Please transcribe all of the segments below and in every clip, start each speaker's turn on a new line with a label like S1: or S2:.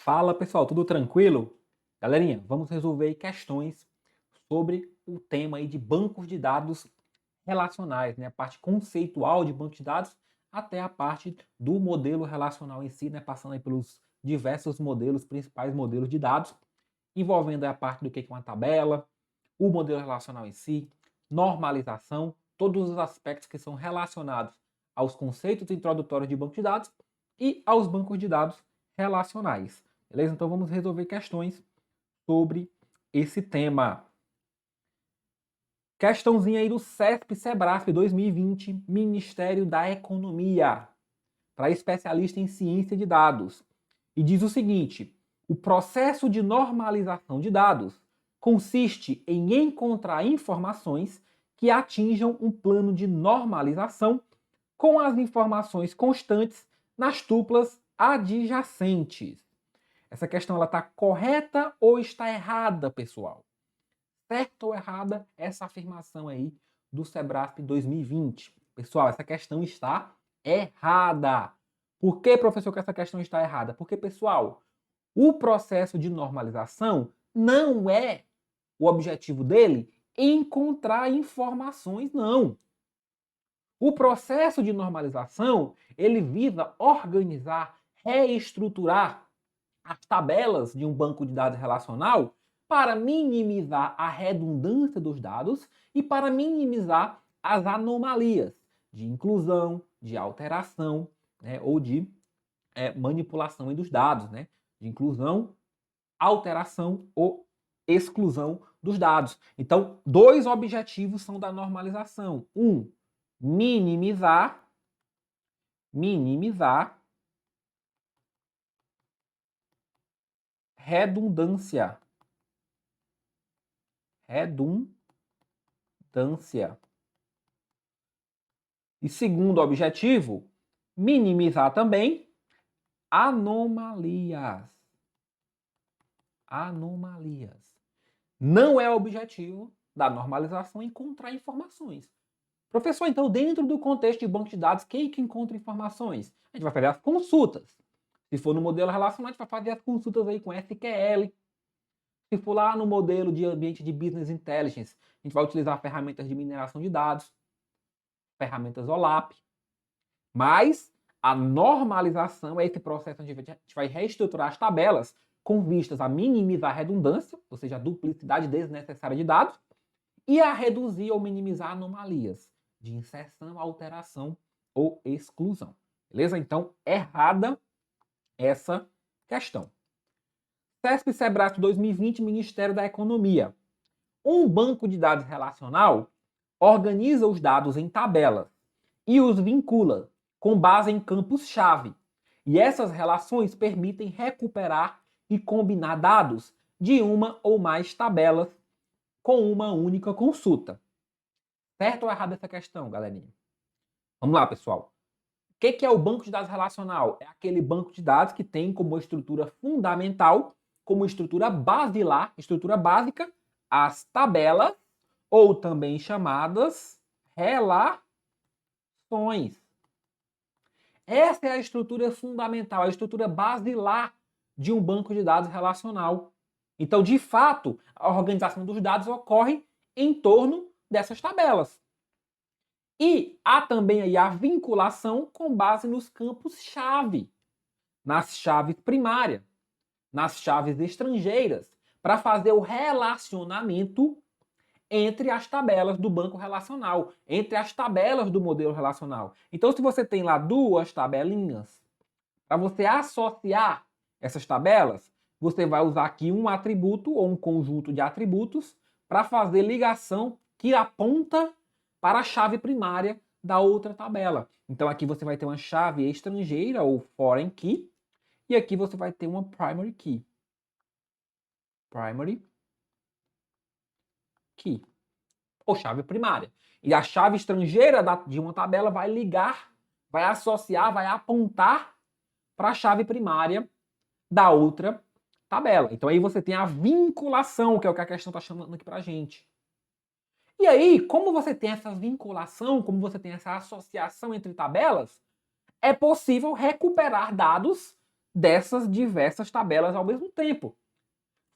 S1: Fala pessoal, tudo tranquilo? Galerinha, vamos resolver aí questões sobre o tema aí de bancos de dados relacionais, né? A parte conceitual de banco de dados até a parte do modelo relacional em si, né? Passando aí pelos diversos modelos, principais modelos de dados, envolvendo aí a parte do que é uma tabela, o modelo relacional em si, normalização, todos os aspectos que são relacionados aos conceitos introdutórios de banco de dados e aos bancos de dados relacionais. Beleza? Então vamos resolver questões sobre esse tema. Questãozinha aí do CESP-SEBRASP 2020, Ministério da Economia, para especialista em ciência de dados. E diz o seguinte: o processo de normalização de dados consiste em encontrar informações que atinjam um plano de normalização com as informações constantes nas tuplas adjacentes. Essa questão ela está correta ou está errada, pessoal? Certa ou errada essa afirmação aí do SEBRASP 2020? Pessoal, essa questão está errada. Por que, professor, que essa questão está errada? Porque, pessoal, o processo de normalização não é o objetivo dele encontrar informações, não. O processo de normalização, ele visa organizar, reestruturar as tabelas de um banco de dados relacional para minimizar a redundância dos dados e para minimizar as anomalias de inclusão, de alteração, né, ou de manipulação dos dados, né, de inclusão, alteração ou exclusão dos dados. Então, dois objetivos são da normalização. Minimizar redundância. E segundo objetivo, minimizar também anomalias. Não é o objetivo da normalização encontrar informações. Professor, então dentro do contexto de banco de dados, quem que encontra informações? A gente vai fazer as consultas. Se for no modelo relacional, a gente vai fazer as consultas aí com SQL. Se for lá no modelo de ambiente de Business Intelligence, a gente vai utilizar ferramentas de mineração de dados, ferramentas OLAP. Mas a normalização é esse processo onde a gente vai reestruturar as tabelas com vistas a minimizar a redundância, ou seja, a duplicidade desnecessária de dados, e a reduzir ou minimizar anomalias de inserção, alteração ou exclusão. Beleza? Então, errada essa questão. CESP-SEBRASP 2020, Ministério da Economia. Um banco de dados relacional organiza os dados em tabelas e os vincula com base em campos-chave. E essas relações permitem recuperar e combinar dados de uma ou mais tabelas com uma única consulta. Certo ou errado essa questão, galerinha? Vamos lá, pessoal. O que é o banco de dados relacional? É aquele banco de dados que tem como estrutura fundamental, como estrutura basilar, estrutura básica, as tabelas, ou também chamadas relações. Essa é a estrutura fundamental, a estrutura basilar de um banco de dados relacional. Então, de fato, a organização dos dados ocorre em torno dessas tabelas. E há também aí a vinculação com base nos campos-chave, nas chaves primárias, nas chaves estrangeiras, para fazer o relacionamento entre as tabelas do banco relacional, entre as tabelas do modelo relacional. Então, se você tem lá duas tabelinhas, para você associar essas tabelas, você vai usar aqui um atributo ou um conjunto de atributos para fazer ligação que aponta para a chave primária da outra tabela. Então, aqui você vai ter uma chave estrangeira ou foreign key, e aqui você vai ter uma primary key. Ou chave primária. E a chave estrangeira de uma tabela vai ligar, vai associar, vai apontar para a chave primária da outra tabela. Então aí você tem a vinculação, que é o que a questão está chamando aqui para a gente. E aí, como você tem essa vinculação, como você tem essa associação entre tabelas, é possível recuperar dados dessas diversas tabelas ao mesmo tempo,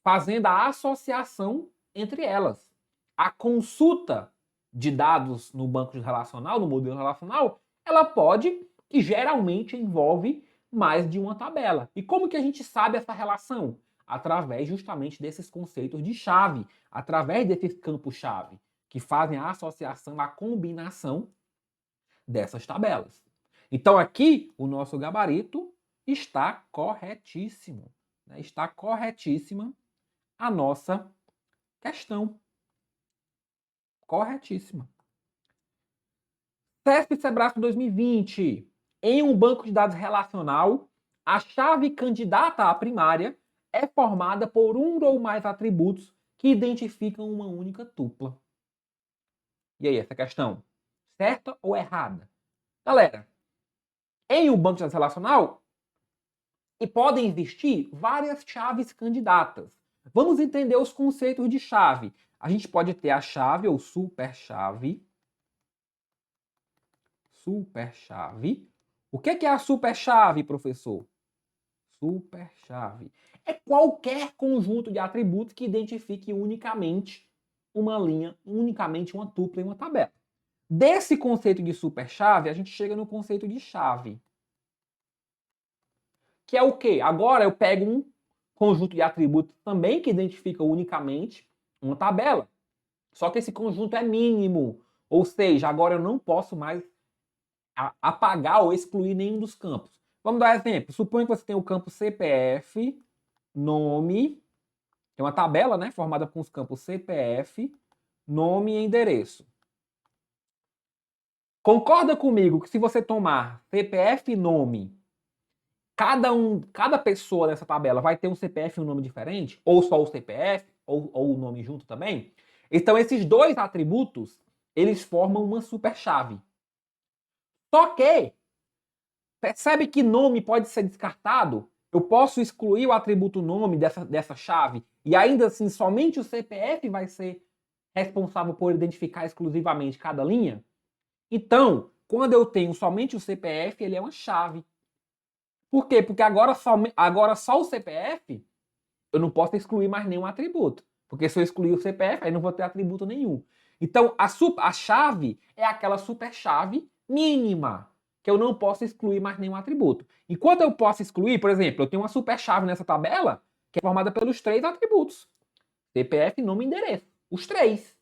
S1: fazendo a associação entre elas. A consulta de dados no banco relacional, no modelo relacional, ela pode e geralmente envolve mais de uma tabela. E como que a gente sabe essa relação? Através justamente desses conceitos de chave, através desses campos-chave, que fazem a associação, a combinação dessas tabelas. Então aqui o nosso gabarito está corretíssimo, né? Está corretíssima a nossa questão. Corretíssima. CESP Sebrasco 2020. Em um banco de dados relacional, a chave candidata à primária é formada por um ou mais atributos que identificam uma única tupla. E aí, essa questão, certa ou errada? Galera, em um banco de dados relacional, e podem existir várias chaves candidatas. Vamos entender os conceitos de chave. A gente pode ter a chave ou superchave. Superchave. O que é a superchave, professor? Superchave é qualquer conjunto de atributos que identifique unicamente uma linha, unicamente uma tupla em uma tabela. Desse conceito de superchave, a gente chega no conceito de chave. Que é o quê? Agora eu pego um conjunto de atributos também que identifica unicamente uma tabela. Só que esse conjunto é mínimo. Ou seja, agora eu não posso mais apagar ou excluir nenhum dos campos. Vamos dar um exemplo. Suponha que você tem o campo CPF, nome, tem uma tabela, né, formada com os campos CPF, nome e endereço. Concorda comigo que se você tomar CPF e nome, cada pessoa dessa tabela vai ter um CPF e um nome diferente? Ou só o CPF, ou o nome junto também? Então esses dois atributos, eles formam uma superchave. Só que, percebe que nome pode ser descartado? Eu posso excluir o atributo nome dessa chave e ainda assim somente o CPF vai ser responsável por identificar exclusivamente cada linha? Então, quando eu tenho somente o CPF, ele é uma chave. Por quê? Porque agora só o CPF, eu não posso excluir mais nenhum atributo. Porque se eu excluir o CPF, aí não vou ter atributo nenhum. Então, a chave é aquela superchave mínima, que eu não posso excluir mais nenhum atributo. Enquanto eu posso excluir, por exemplo, eu tenho uma superchave nessa tabela, que é formada pelos 3 atributos. CPF, nome e endereço. Os 3.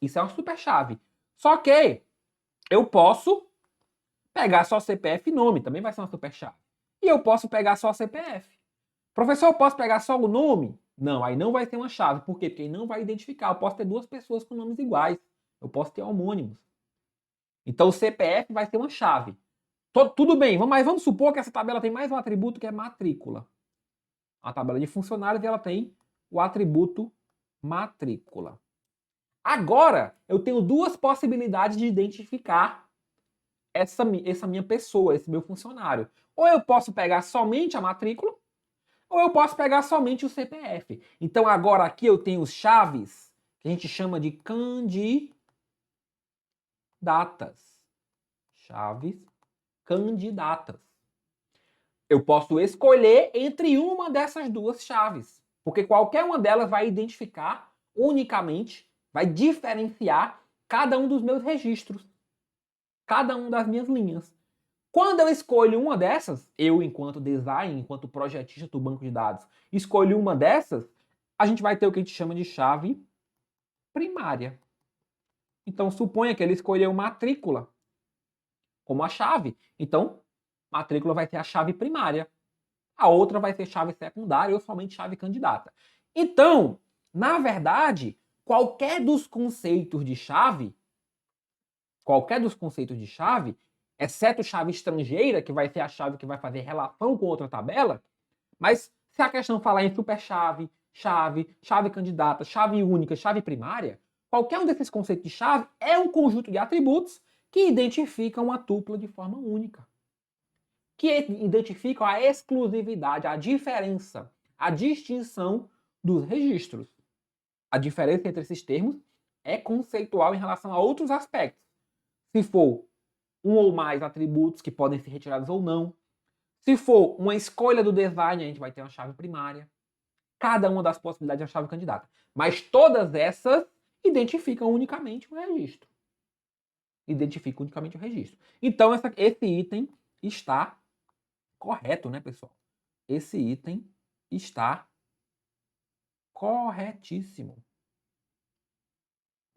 S1: Isso é uma superchave. Só que eu posso pegar só CPF e nome, também vai ser uma superchave. E eu posso pegar só CPF. Professor, eu posso pegar só o nome? Não, aí não vai ter uma chave. Por quê? Porque ele não vai identificar. Eu posso ter duas pessoas com nomes iguais. Eu posso ter homônimos. Então o CPF vai ser uma chave. Tudo bem, mas vamos supor que essa tabela tem mais um atributo que é matrícula. A tabela de funcionários ela tem o atributo matrícula. Agora, eu tenho duas possibilidades de identificar essa minha pessoa, esse meu funcionário. Ou eu posso pegar somente a matrícula, ou eu posso pegar somente o CPF. Então agora aqui eu tenho chaves que a gente chama de candidatas. Chaves candidatas. Eu posso escolher entre uma dessas duas chaves, porque qualquer uma delas vai identificar unicamente, vai diferenciar cada um dos meus registros, cada uma das minhas linhas. Quando eu escolho uma dessas, eu, enquanto design, enquanto projetista do banco de dados, escolho uma dessas, a gente vai ter o que a gente chama de chave primária. Então, suponha que ele escolheu matrícula como a chave. Então, matrícula vai ser a chave primária. A outra vai ser chave secundária ou somente chave candidata. Então, na verdade, qualquer dos conceitos de chave, exceto chave estrangeira, que vai ser a chave que vai fazer relação com outra tabela, mas se a questão falar em superchave, chave candidata, chave única, chave primária, qualquer um desses conceitos de chave é um conjunto de atributos que identificam uma tupla de forma única. Que identificam a exclusividade, a diferença, a distinção dos registros. A diferença entre esses termos é conceitual em relação a outros aspectos. Se for um ou mais atributos que podem ser retirados ou não, Se for uma escolha do design, a gente vai ter uma chave primária. Cada uma das possibilidades é uma chave candidata. Mas todas essas identificam unicamente o registro. Identificam unicamente o registro. Então, esse item está correto, né, pessoal? Esse item está corretíssimo.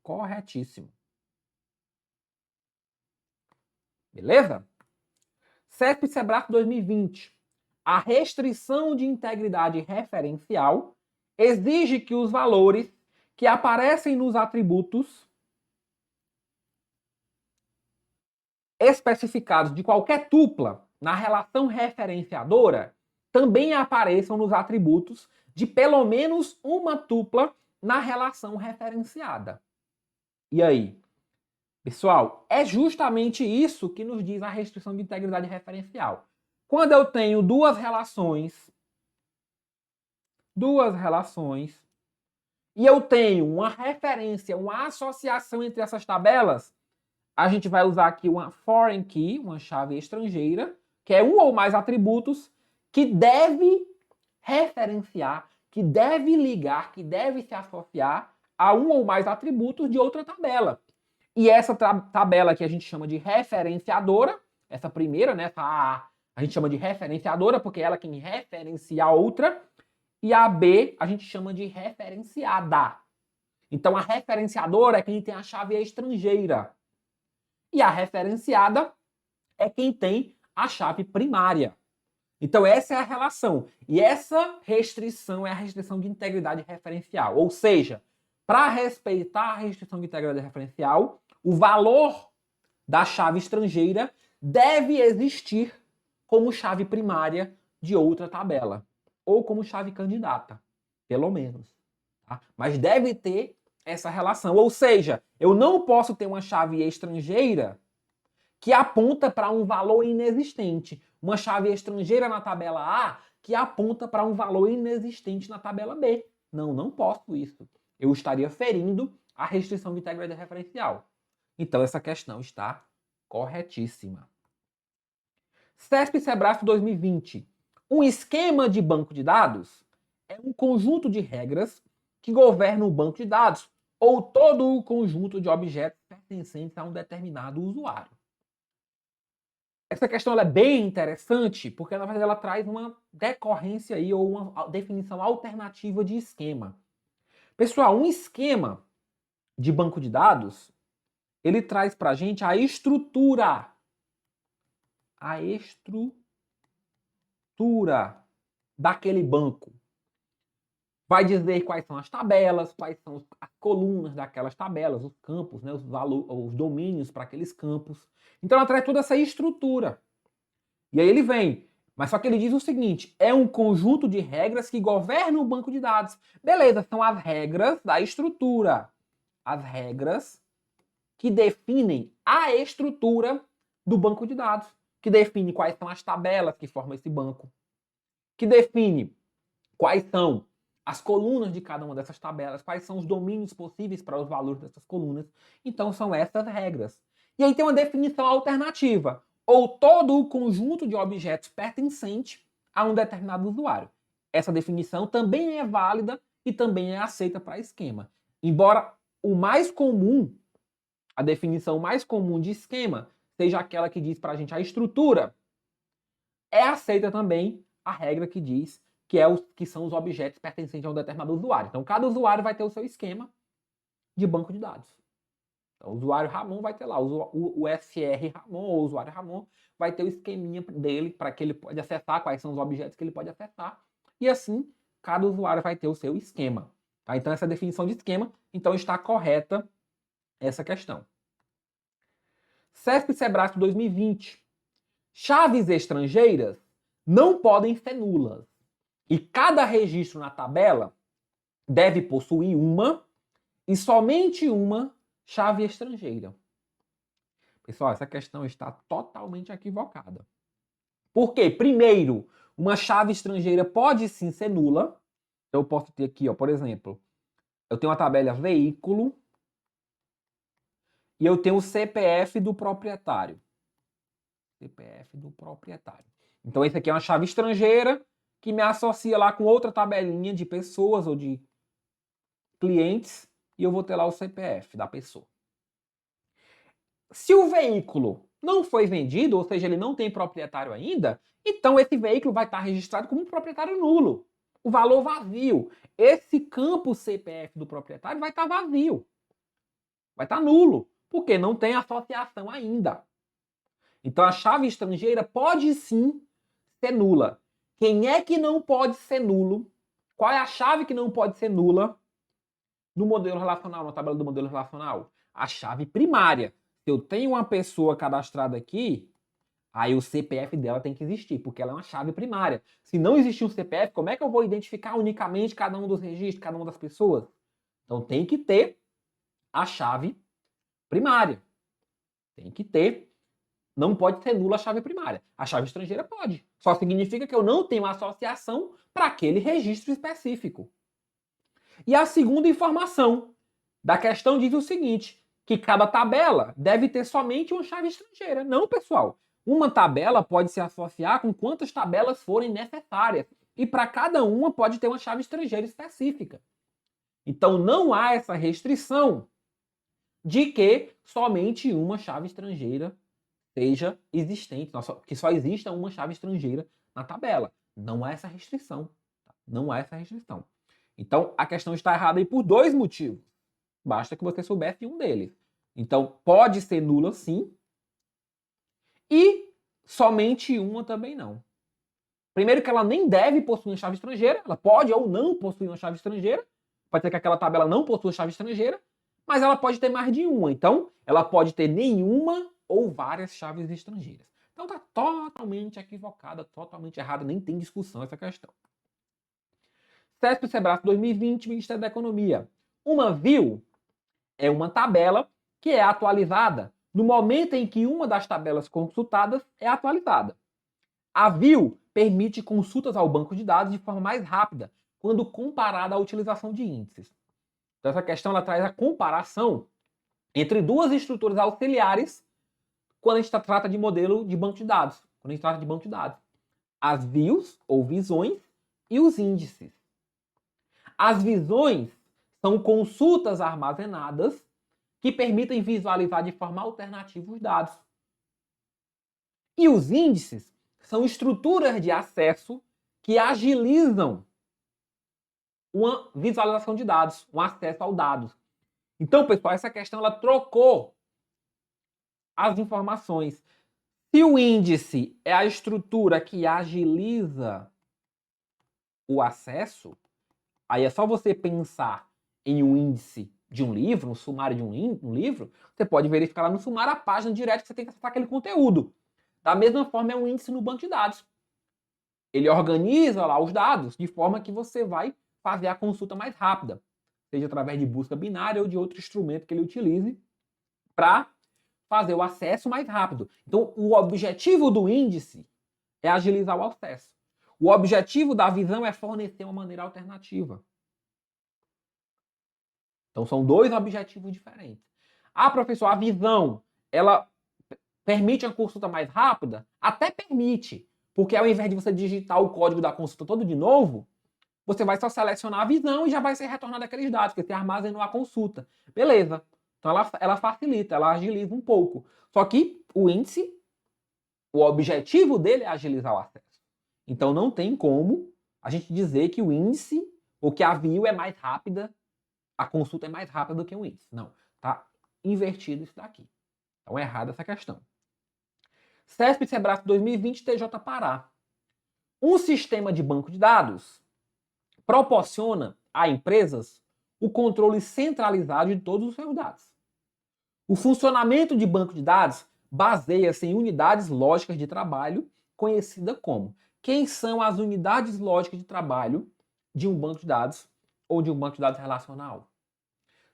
S1: Corretíssimo. Beleza? CESP e Sebrasp 2020. A restrição de integridade referencial exige que os valores que aparecem nos atributos especificados de qualquer tupla na relação referenciadora também apareçam nos atributos de pelo menos uma tupla na relação referenciada. E aí? Pessoal, é justamente isso que nos diz a restrição de integridade referencial. Quando eu tenho duas relações, e eu tenho uma referência, uma associação entre essas tabelas, a gente vai usar aqui uma foreign key, uma chave estrangeira, que é um ou mais atributos que deve referenciar, que deve ligar, que deve se associar a um ou mais atributos de outra tabela. E essa tabela que a gente chama de referenciadora, essa primeira, né, essa A, a gente chama de referenciadora porque ela é quem referencia a outra, e a B a gente chama de referenciada. Então a referenciadora é quem tem a chave estrangeira. E a referenciada é quem tem a chave primária. Então essa é a relação. E essa restrição é a restrição de integridade referencial. Ou seja, para respeitar a restrição de integridade referencial, o valor da chave estrangeira deve existir como chave primária de outra tabela. Ou como chave candidata, pelo menos. Tá? Mas deve ter essa relação. Ou seja, eu não posso ter uma chave estrangeira que aponta para um valor inexistente. Uma chave estrangeira na tabela A que aponta para um valor inexistente na tabela B. Não, não posso isso. Eu estaria ferindo a restrição de integridade referencial. Então essa questão está corretíssima. CESP e Sebrasp 2020. Um esquema de banco de dados é um conjunto de regras que governa o banco de dados ou todo o conjunto de objetos pertencentes a um determinado usuário. Essa questão ela é bem interessante porque, na verdade, ela traz uma decorrência aí, ou uma definição alternativa de esquema. Pessoal, um esquema de banco de dados, ele traz para a gente a estrutura. A estrutura daquele banco. Vai dizer quais são as tabelas, quais são as colunas daquelas tabelas, os campos, né, os domínios para aqueles campos. Então ela traz toda essa estrutura. E aí ele vem, mas só que ele diz o seguinte, é um conjunto de regras que governam o banco de dados. Beleza, são as regras da estrutura. As regras que definem a estrutura do banco de dados. Que define quais são as tabelas que formam esse banco. Que define quais são as colunas de cada uma dessas tabelas, quais são os domínios possíveis para os valores dessas colunas. Então são essas regras. E aí tem uma definição alternativa, ou todo o conjunto de objetos pertencente a um determinado usuário. Essa definição também é válida e também é aceita para esquema. Embora o mais comum, a definição mais comum de esquema, seja aquela que diz para a gente a estrutura, é aceita também a regra que diz que são os objetos pertencentes a um determinado usuário. Então, cada usuário vai ter o seu esquema de banco de dados. Então, o usuário Ramon vai ter lá, o SR Ramon, ou o usuário Ramon, vai ter o esqueminha dele para que ele pode acessar quais são os objetos que ele pode acessar. E assim, cada usuário vai ter o seu esquema. Tá? Então, essa definição de esquema, então está correta essa questão. CESP e Sebrasp 2020. Chaves estrangeiras não podem ser nulas. E cada registro na tabela deve possuir uma e somente uma chave estrangeira. Pessoal, essa questão está totalmente equivocada. Por quê? Primeiro, uma chave estrangeira pode sim ser nula. Eu posso ter aqui, ó, por exemplo, eu tenho uma tabela veículo e eu tenho o CPF do proprietário. CPF do proprietário. Então, esse aqui é uma chave estrangeira que me associa lá com outra tabelinha de pessoas ou de clientes e eu vou ter lá o CPF da pessoa. Se o veículo não foi vendido, ou seja, ele não tem proprietário ainda, então esse veículo vai estar registrado como proprietário nulo. O valor vazio. Esse campo CPF do proprietário vai estar vazio. Vai estar nulo, porque não tem associação ainda. Então a chave estrangeira pode sim ser nula. Quem é que não pode ser nulo? Qual é a chave que não pode ser nula no modelo relacional, na tabela do modelo relacional? A chave primária. Se eu tenho uma pessoa cadastrada aqui, aí o CPF dela tem que existir, porque ela é uma chave primária. Se não existir um CPF, como é que eu vou identificar unicamente cada um dos registros, cada uma das pessoas? Então tem que ter a chave primária. Tem que ter. Não pode ser nula a chave primária. A chave estrangeira pode. Só significa que eu não tenho associação para aquele registro específico. E a segunda informação da questão diz o seguinte, que cada tabela deve ter somente uma chave estrangeira. Não, pessoal. Uma tabela pode se associar com quantas tabelas forem necessárias. E para cada uma pode ter uma chave estrangeira específica. Então não há essa restrição de que somente uma chave estrangeira seja existente, que só exista uma chave estrangeira na tabela. Não há essa restrição. Não há essa restrição. Então, a questão está errada aí por dois motivos. Basta que você soubesse um deles. Então, pode ser nula sim. E somente uma também não. Primeiro que ela nem deve possuir uma chave estrangeira. Ela pode ou não possuir uma chave estrangeira. Pode ser que aquela tabela não possua chave estrangeira. Mas ela pode ter mais de uma. Então, ela pode ter nenhuma ou várias chaves estrangeiras. Então está totalmente equivocada, totalmente errada, nem tem discussão essa questão. CESP Sebrae 2020, Ministério da Economia. Uma view é uma tabela que é atualizada no momento em que uma das tabelas consultadas é atualizada. A view permite consultas ao banco de dados de forma mais rápida quando comparada à utilização de índices. Então essa questão ela traz a comparação entre duas estruturas auxiliares quando a gente trata de modelo de banco de dados. Quando a gente trata de banco de dados. As views, ou visões, e os índices. As visões são consultas armazenadas que permitem visualizar de forma alternativa os dados. E os índices são estruturas de acesso que agilizam uma visualização de dados, um acesso ao dados. Então, pessoal, essa questão ela trocou as informações. Se o índice é a estrutura que agiliza o acesso, aí é só você pensar em um índice de um livro, um sumário de um livro, você pode verificar lá no sumário a página direta que você tem que acessar aquele conteúdo. Da mesma forma é um índice no banco de dados. Ele organiza lá os dados de forma que você vai fazer a consulta mais rápida, seja através de busca binária ou de outro instrumento que ele utilize para fazer o acesso mais rápido. Então, o objetivo do índice é agilizar o acesso. O objetivo da visão é fornecer uma maneira alternativa. Então, são dois objetivos diferentes. Ah, professor, a visão, ela permite uma consulta mais rápida? Até permite, porque ao invés de você digitar o código da consulta todo de novo, você vai só selecionar a visão e já vai ser retornado aqueles dados, porque você armazenou a consulta. Beleza. Então ela facilita, ela agiliza um pouco. Só que o índice, o objetivo dele é agilizar o acesso. Então não tem como a gente dizer que o índice ou que a view é mais rápida, a consulta é mais rápida do que o índice. Não, tá invertido isso daqui. Então é errada essa questão. CESP Sebrae 2020 TJ Pará. Um sistema de banco de dados proporciona a empresas o controle centralizado de todos os seus dados. O funcionamento de banco de dados baseia-se em unidades lógicas de trabalho, conhecida como. Quem são as unidades lógicas de trabalho de um banco de dados ou de um banco de dados relacional?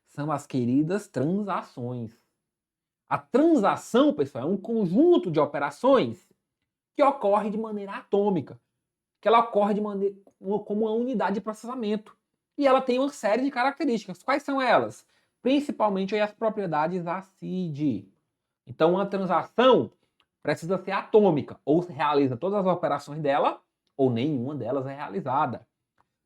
S1: São as queridas transações. A transação, pessoal, é um conjunto de operações que ocorre de maneira atômica, que ela ocorre como uma unidade de processamento. E ela tem uma série de características. Quais são elas? Principalmente as propriedades ACID. Então, uma transação precisa ser atômica, ou se realiza todas as operações dela, ou nenhuma delas é realizada.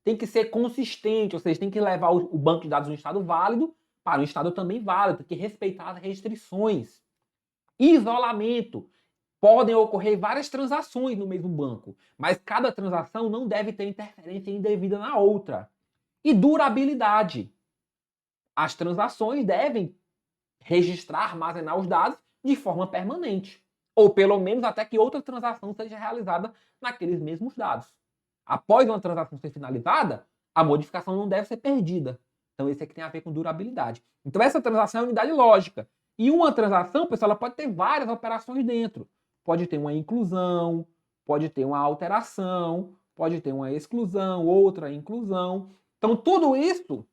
S1: Tem que ser consistente, ou seja, tem que levar o banco de dados de um estado válido para um estado também válido, tem que respeitar as restrições. Isolamento. Podem ocorrer várias transações no mesmo banco, mas cada transação não deve ter interferência indevida na outra. E durabilidade. As transações devem registrar, armazenar os dados de forma permanente, ou pelo menos até que outra transação seja realizada naqueles mesmos dados. Após uma transação ser finalizada, a modificação não deve ser perdida. Então esse aqui tem a ver com durabilidade. Então essa transação é unidade lógica. E uma transação, pessoal, ela pode ter várias operações dentro. Pode ter uma inclusão, pode ter uma alteração, pode ter uma exclusão, outra inclusão. Então tudo isso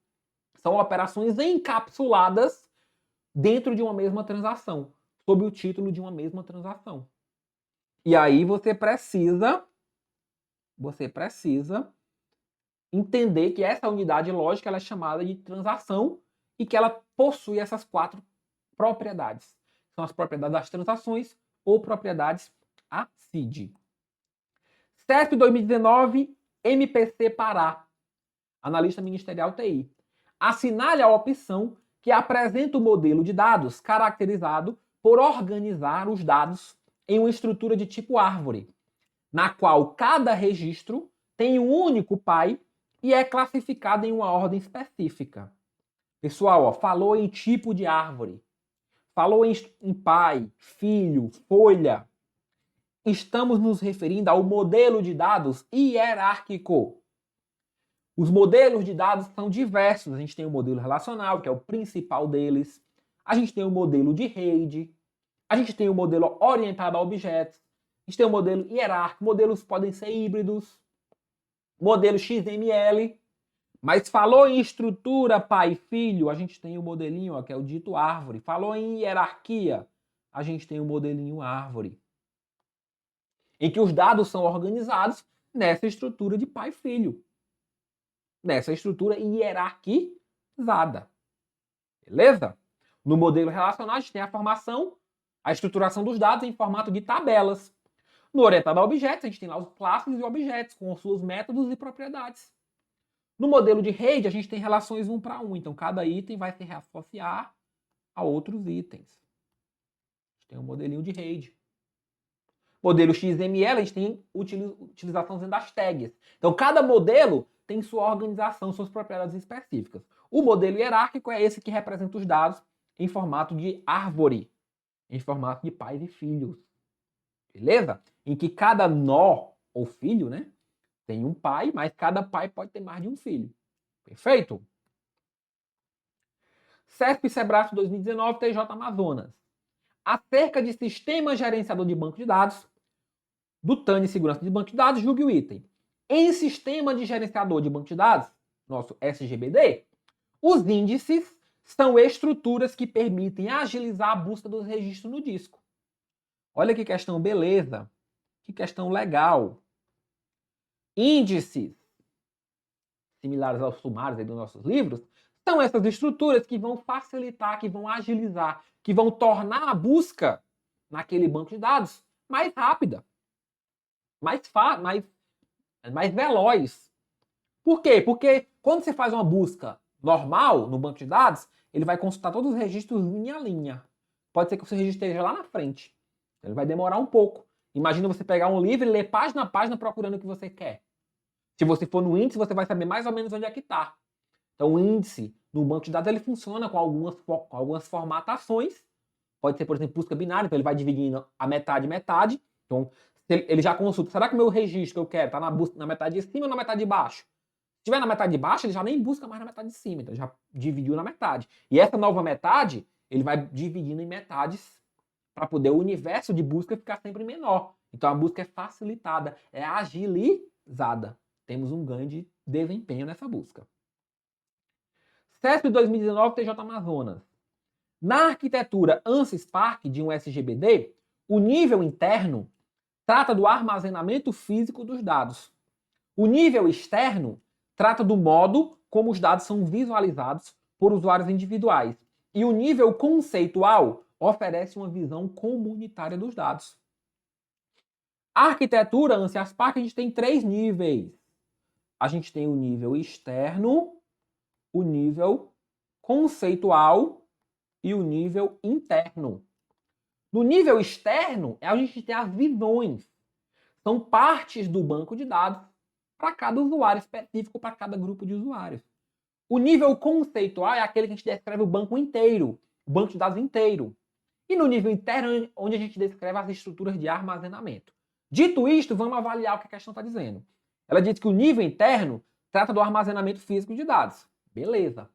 S1: são operações encapsuladas dentro de uma mesma transação, sob o título de uma mesma transação. E aí você precisa entender que essa unidade lógica ela é chamada de transação e que ela possui essas 4 propriedades. São as propriedades das transações ou propriedades ACID. CESP 2019, MPC Pará, analista ministerial TI. Assinale a opção que apresenta o modelo de dados caracterizado por organizar os dados em uma estrutura de tipo árvore, na qual cada registro tem um único pai e é classificado em uma ordem específica. Pessoal, falou em tipo de árvore, falou em pai, filho, folha. Estamos nos referindo ao modelo de dados hierárquico. Os modelos de dados são diversos. A gente tem o modelo relacional, que é o principal deles. A gente tem o modelo de rede. A gente tem o modelo orientado a objetos. A gente tem o modelo hierárquico. Modelos podem ser híbridos. Modelo XML. Mas falou em estrutura pai e filho, a gente tem o modelinho, que é o dito árvore. Falou em hierarquia, a gente tem o modelinho árvore. Em que os dados são organizados nessa estrutura de pai e filho. Nessa estrutura hierarquizada. Beleza? No modelo relacional, a gente tem a formação, a estruturação dos dados em formato de tabelas. No orientado a objetos, a gente tem lá os classes e objetos, com seus métodos e propriedades. No modelo de rede, a gente tem relações 1 para 1. Então, cada item vai se associar a outros itens. A gente tem um modelinho de rede. Modelo XML, a gente tem utilização das tags. Então, cada modelo tem sua organização, suas propriedades específicas. O modelo hierárquico é esse que representa os dados em formato de árvore, em formato de pais e filhos. Beleza? Em que cada nó ou filho, né, tem um pai, mas cada pai pode ter mais de um filho. Perfeito? CESP Sebrae 2019, TJ Amazonas. Acerca de sistema gerenciador de banco de dados, do TAN e segurança de banco de dados, julgue o item. Em sistema de gerenciador de banco de dados, nosso SGBD, os índices são estruturas que permitem agilizar a busca dos registros no disco. Olha que questão beleza, que questão legal. Índices, similares aos sumários aí dos nossos livros, são essas estruturas que vão facilitar, que vão agilizar, que vão tornar a busca naquele banco de dados mais rápida, mais veloz. Por quê? Porque quando você faz uma busca normal no banco de dados, ele vai consultar todos os registros linha a linha. Pode ser que o seu registro esteja lá na frente. Ele vai demorar um pouco. Imagina você pegar um livro e ler página a página procurando o que você quer. Se você for no índice, você vai saber mais ou menos onde é que está. Então, o índice no banco de dados ele funciona com algumas formatações. Pode ser, por exemplo, busca binária, então ele vai dividindo a metade. Então, ele já consulta. Será que o meu registro que eu quero está na metade de cima ou na metade de baixo? Se estiver na metade de baixo, ele já nem busca mais na metade de cima. Então, ele já dividiu na metade. E essa nova metade, ele vai dividindo em metades para poder o universo de busca ficar sempre menor. Então, a busca é facilitada, é agilizada. Temos um ganho de desempenho nessa busca. CESP 2019, TJ Amazonas. Na arquitetura ANSYS-Spark de um SGBD, o nível interno trata do armazenamento físico dos dados. O nível externo trata do modo como os dados são visualizados por usuários individuais. E o nível conceitual oferece uma visão comunitária dos dados. A arquitetura, Ansias Park, a gente tem 3 níveis. A gente tem o nível externo, o nível conceitual e o nível interno. No nível externo, a gente tem as visões. São partes do banco de dados para cada usuário específico, para cada grupo de usuários. O nível conceitual é aquele que a gente descreve o banco inteiro, o banco de dados inteiro. E no nível interno, onde a gente descreve as estruturas de armazenamento. Dito isto, vamos avaliar o que a questão está dizendo. Ela diz que o nível interno trata do armazenamento físico de dados. Beleza.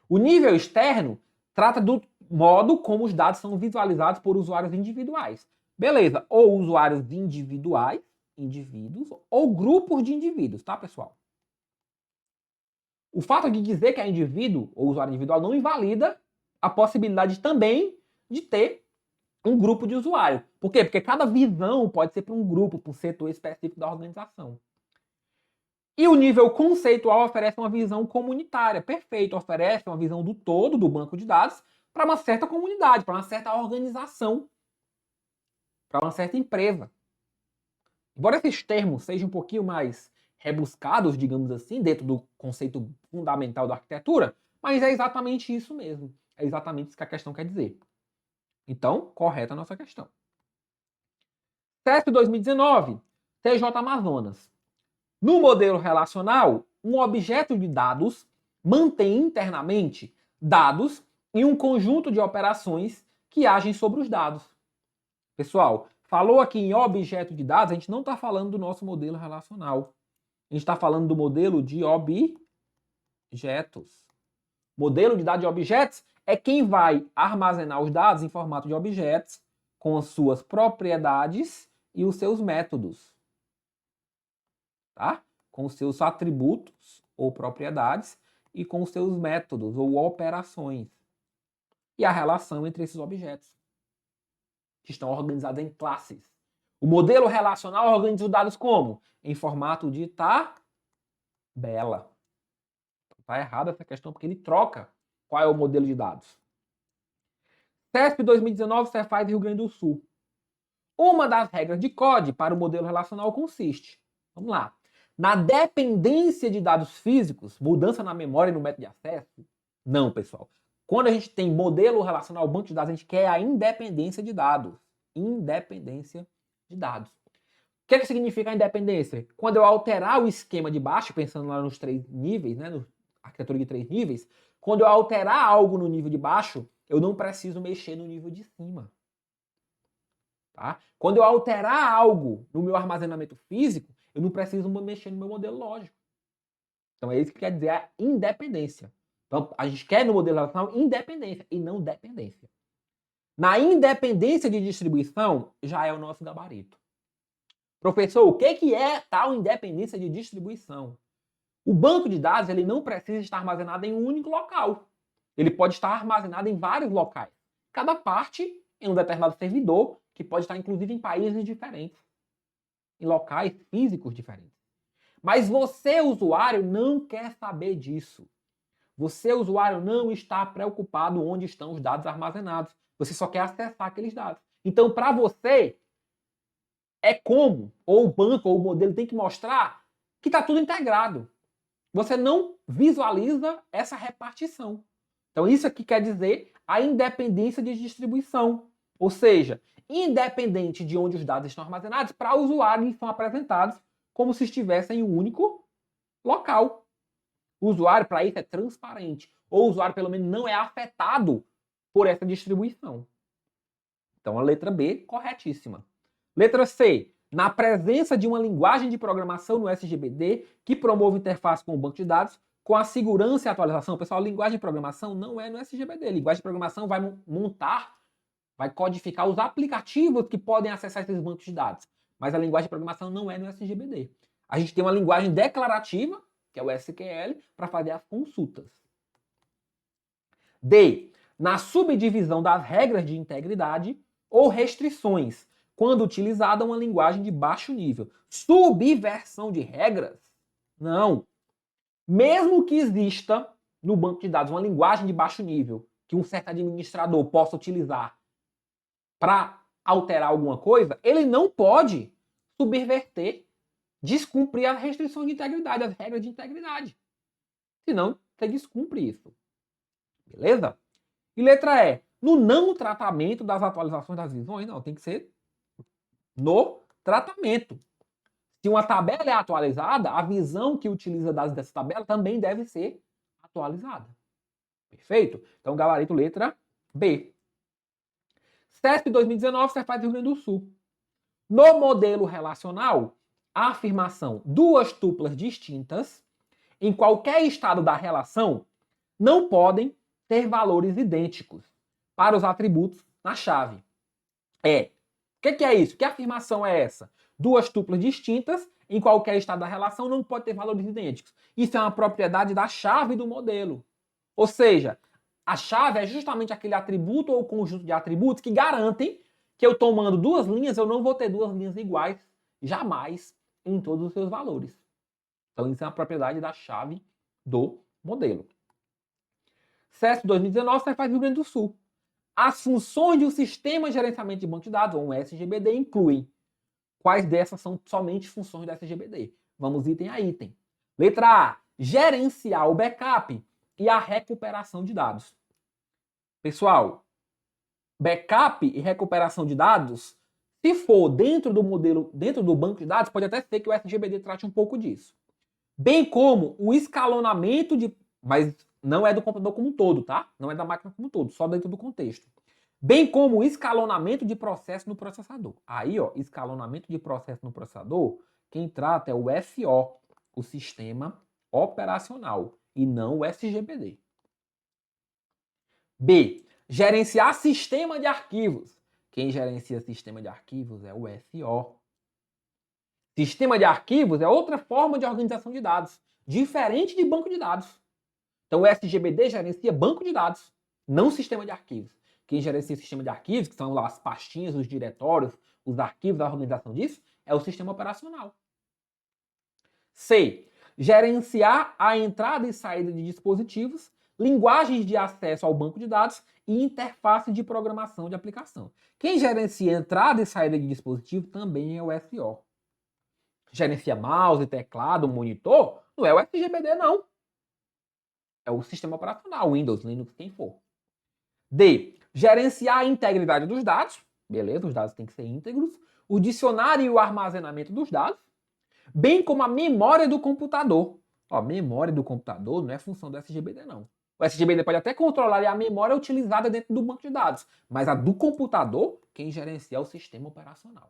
S1: O nível externo trata do modo como os dados são visualizados por usuários individuais. Beleza. Ou usuários individuais, indivíduos, ou grupos de indivíduos, tá, pessoal? O fato de dizer que é indivíduo ou usuário individual não invalida a possibilidade também de ter um grupo de usuário. Por quê? Porque cada visão pode ser para um grupo, para um setor específico da organização. E o nível conceitual oferece uma visão comunitária. Perfeito, oferece uma visão do todo do banco de dados para uma certa comunidade, para uma certa organização, para uma certa empresa. Embora esses termos sejam um pouquinho mais rebuscados, digamos assim, dentro do conceito fundamental da arquitetura, mas é exatamente isso mesmo. É exatamente isso que a questão quer dizer. Então, correta a nossa questão. CESP 2019, TJ Amazonas. No modelo relacional, um objeto de dados mantém internamente dados em um conjunto de operações que agem sobre os dados. Pessoal, falou aqui em objeto de dados, a gente não está falando do nosso modelo relacional. A gente está falando do modelo de objetos. Modelo de dados de objetos é quem vai armazenar os dados em formato de objetos com as suas propriedades e os seus métodos. Tá? Com os seus atributos ou propriedades e com os seus métodos ou operações. E a relação entre esses objetos, que estão organizados em classes. O modelo relacional organiza os dados como? Em formato de tabela. Está errada essa questão porque ele troca qual é o modelo de dados. CESP 2019, Cefaz Rio Grande do Sul. Uma das regras de COD para o modelo relacional consiste, vamos lá, na dependência de dados físicos, mudança na memória e no método de acesso? Não, pessoal. Quando a gente tem modelo relacional, banco de dados, a gente quer a independência de dados. Independência de dados. O que é que significa a independência? Quando eu alterar o esquema de baixo, pensando lá nos 3 níveis, né, na arquitetura de 3 níveis, quando eu alterar algo no nível de baixo, eu não preciso mexer no nível de cima. Tá? Quando eu alterar algo no meu armazenamento físico, eu não preciso mexer no meu modelo lógico. Então é isso que quer dizer a independência. Então a gente quer no modelo relacional independência e não dependência. Na independência de distribuição, já é o nosso gabarito. Professor, o que é tal independência de distribuição? O banco de dados ele não precisa estar armazenado em um único local. Ele pode estar armazenado em vários locais. Cada parte em um determinado servidor, que pode estar inclusive em países diferentes, em locais físicos diferentes. Mas você, usuário, não quer saber disso. Você, usuário, não está preocupado onde estão os dados armazenados. Você só quer acessar aqueles dados. Então, para você, é como, ou o banco, ou o modelo tem que mostrar que está tudo integrado. Você não visualiza essa repartição. Então, isso aqui quer dizer a independência de distribuição. Ou seja, independente de onde os dados estão armazenados, para o usuário eles são apresentados como se estivessem em um único local. O usuário, para isso, é transparente. Ou o usuário, pelo menos, não é afetado por essa distribuição. Então, a letra B, corretíssima. Letra C. Na presença de uma linguagem de programação no SGBD que promove interface com o banco de dados, com a segurança e atualização. Pessoal, linguagem de programação não é no SGBD. Linguagem de programação vai montar, vai codificar os aplicativos que podem acessar esses bancos de dados. Mas a linguagem de programação não é no SGBD. A gente tem uma linguagem declarativa, que é o SQL, para fazer as consultas. D. Na subdivisão das regras de integridade ou restrições, quando utilizada uma linguagem de baixo nível. Subversão de regras? Não. Mesmo que exista no banco de dados uma linguagem de baixo nível que um certo administrador possa utilizar para alterar alguma coisa, ele não pode subverter, descumprir as restrições de integridade, as regras de integridade. Senão, você descumpre isso. Beleza? E letra E. No não tratamento das atualizações das visões, não, tem que ser no tratamento. Se uma tabela é atualizada, a visão que utiliza dados dessa tabela também deve ser atualizada. Perfeito? Então, gabarito letra B. CESP 2019, Cefaz do Rio Grande do Sul. No modelo relacional, a afirmação duas tuplas distintas em qualquer estado da relação não podem ter valores idênticos para os atributos na chave. O que é isso? Que afirmação é essa? Duas tuplas distintas em qualquer estado da relação não pode ter valores idênticos. Isso é uma propriedade da chave do modelo. Ou seja, a chave é justamente aquele atributo ou conjunto de atributos que garantem que eu tomando duas linhas, eu não vou ter duas linhas iguais, jamais, em todos os seus valores. Então, isso é uma propriedade da chave do modelo. CESP 2019, Cefaz do Rio Grande do Sul. As funções de um sistema de gerenciamento de banco de dados, ou um SGBD, incluem. Quais dessas são somente funções do SGBD? Vamos item a item. Letra A. Gerenciar o backup e a recuperação de dados. Pessoal, backup e recuperação de dados, se for dentro do modelo, dentro do banco de dados, pode até ser que o SGBD trate um pouco disso. Bem como o escalonamento de... Mas não é do computador como um todo, tá? Não é da máquina como um todo, só dentro do contexto. Bem como o escalonamento de processo no processador. Aí, ó, escalonamento de processo no processador, quem trata é o SO, o Sistema Operacional, e não o SGBD. B. Gerenciar sistema de arquivos. Quem gerencia sistema de arquivos é o SO. Sistema de arquivos é outra forma de organização de dados, diferente de banco de dados. Então, o SGBD gerencia banco de dados, não sistema de arquivos. Quem gerencia o sistema de arquivos, que são lá as pastinhas, os diretórios, os arquivos, a organização disso, é o sistema operacional. C. Gerenciar a entrada e saída de dispositivos, linguagens de acesso ao banco de dados e interface de programação de aplicação. Quem gerencia a entrada e saída de dispositivo também é o SO. Gerencia mouse, teclado, monitor, não é o SGBD, não. É o sistema operacional, Windows, Linux, quem for. D. Gerenciar a integridade dos dados. Beleza, os dados têm que ser íntegros. O dicionário e o armazenamento dos dados. Bem como a memória do computador. Ó, memória do computador não é função do SGBD, não. O SGBD pode até controlar a memória utilizada dentro do banco de dados. Mas a do computador, quem gerencia é o sistema operacional.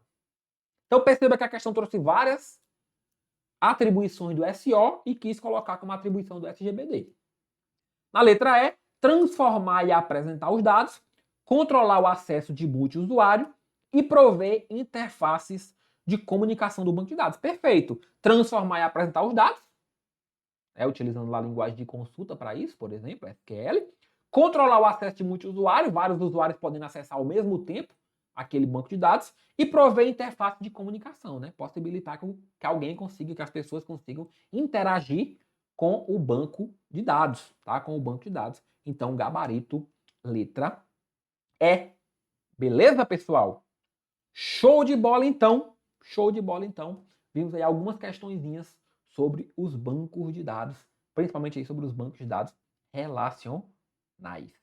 S1: Então perceba que a questão trouxe várias atribuições do SO e quis colocar como atribuição do SGBD. Na letra E, transformar e apresentar os dados, controlar o acesso de multiusuário e prover interfaces de comunicação do banco de dados. Perfeito. Transformar e apresentar os dados, utilizando lá a linguagem de consulta para isso, por exemplo, SQL. Controlar o acesso de multiusuário, vários usuários podendo acessar ao mesmo tempo aquele banco de dados e prover interface de comunicação, né? Possibilitar que alguém consiga, que as pessoas consigam interagir com o banco de dados, tá? Com o banco de dados. Então, gabarito, letra E. Beleza, pessoal? Show de bola, então. Show de bola, então. Vimos aí algumas questõezinhas sobre os bancos de dados, principalmente aí sobre os bancos de dados relacionais.